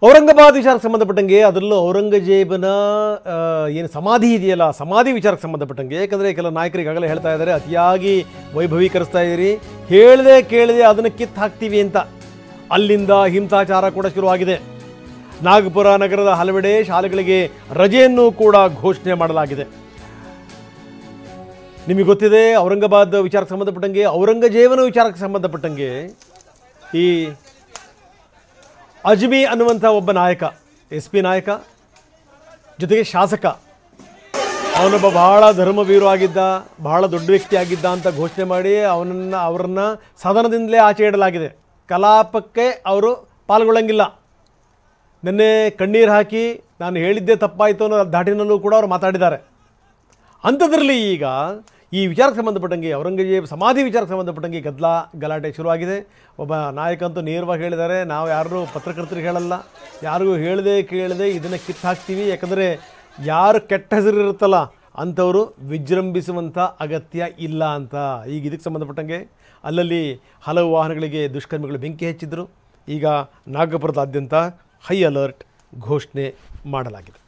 ಔರಂಗಾಬಾದ್ ವಿಚಾರಕ್ಕೆ ಸಂಬಂಧಪಟ್ಟಂಗೆ ಅದರಲ್ಲೂ ಔರಂಗಜೇಬನ ಏನು ಸಮಾಧಿ ಇದೆಯಲ್ಲ, ಸಮಾಧಿ ವಿಚಾರಕ್ಕೆ ಸಂಬಂಧಪಟ್ಟಂಗೆ, ಯಾಕಂದರೆ ಕೆಲ ನಾಯಕರು ಈಗಾಗಲೇ ಹೇಳ್ತಾ ಇದ್ದಾರೆ ಅತಿಯಾಗಿ ವೈಭವೀಕರಿಸ್ತಾ ಇದ್ದೀರಿ, ಹೇಳದೆ ಕೇಳದೆ ಅದನ್ನು ಕಿತ್ತು ಹಾಕ್ತೀವಿ ಅಂತ. ಅಲ್ಲಿಂದ ಹಿಂಸಾಚಾರ ಕೂಡ ಶುರುವಾಗಿದೆ. ನಾಗಪುರ ನಗರದ ಹಲವೆಡೆ ಶಾಲೆಗಳಿಗೆ ರಜೆಯನ್ನು ಕೂಡ ಘೋಷಣೆ ಮಾಡಲಾಗಿದೆ. ನಿಮಗೆ ಗೊತ್ತಿದೆ ಔರಂಗಾಬಾದ್ ವಿಚಾರಕ್ಕೆ ಸಂಬಂಧಪಟ್ಟಂಗೆ, ಔರಂಗಜೇಬನ ವಿಚಾರಕ್ಕೆ ಸಂಬಂಧಪಟ್ಟಂಗೆ ಈ ಅಜ್ಮಿ ಅನ್ನುವಂಥ ಒಬ್ಬ ನಾಯಕ, SP ನಾಯಕ ಜೊತೆಗೆ ಶಾಸಕ, ಅವನೊಬ್ಬ ಬಹಳ ಧರ್ಮವೀರು ಆಗಿದ್ದ, ಬಹಳ ದೊಡ್ಡ ವ್ಯಕ್ತಿ ಆಗಿದ್ದ ಅಂತ ಘೋಷಣೆ ಮಾಡಿ ಅವರನ್ನು ಸದನದಿಂದಲೇ ಆಚೆ ಇಡಲಾಗಿದೆ. ಕಲಾಪಕ್ಕೆ ಅವರು ಪಾಲ್ಗೊಳ್ಳಂಗಿಲ್ಲ. ನಿನ್ನೆ ಕಣ್ಣೀರು ಹಾಕಿ ನಾನು ಹೇಳಿದ್ದೇ ತಪ್ಪಾಯಿತು ಅನ್ನೋ ಧಾಟಿನಲ್ಲೂ ಕೂಡ ಅವರು ಮಾತಾಡಿದ್ದಾರೆ. ಅಂಥದ್ರಲ್ಲಿ ಈಗ ಈ ವಿಚಾರಕ್ಕೆ ಸಂಬಂಧಪಟ್ಟಂಗೆ, ಔರಂಗಜೇಬ್ ಸಮಾಧಿ ವಿಚಾರಕ್ಕೆ ಸಂಬಂಧಪಟ್ಟಂಗೆ ಗಲಾಟೆ ಶುರುವಾಗಿದೆ. ಒಬ್ಬ ನಾಯಕಂತೂ ನೇರವಾಗಿ ಹೇಳಿದ್ದಾರೆ, ನಾವು ಯಾರೂ ಪತ್ರಕರ್ತರಿಗೆ ಹೇಳಲ್ಲ, ಯಾರಿಗೂ ಹೇಳದೆ ಕೇಳದೆ ಇದನ್ನು ಕಿತ್ತು ಹಾಕ್ತೀವಿ, ಯಾಕಂದರೆ ಯಾರು ಕೆಟ್ಟ ಹೆಸರು ಇರುತ್ತಲ್ಲ ಅಂಥವರು ವಿಜೃಂಭಿಸುವಂಥ ಅಗತ್ಯ ಇಲ್ಲ ಅಂತ. ಈಗ ಇದಕ್ಕೆ ಸಂಬಂಧಪಟ್ಟಂಗೆ ಅಲ್ಲಲ್ಲಿ ಹಲವು ವಾಹನಗಳಿಗೆ ದುಷ್ಕರ್ಮಿಗಳು ಬೆಂಕಿ ಹಚ್ಚಿದ್ರು. ಈಗ ನಾಗಪುರದಾದ್ಯಂತ ಹೈ ಅಲರ್ಟ್ ಘೋಷಣೆ ಮಾಡಲಾಗಿದೆ.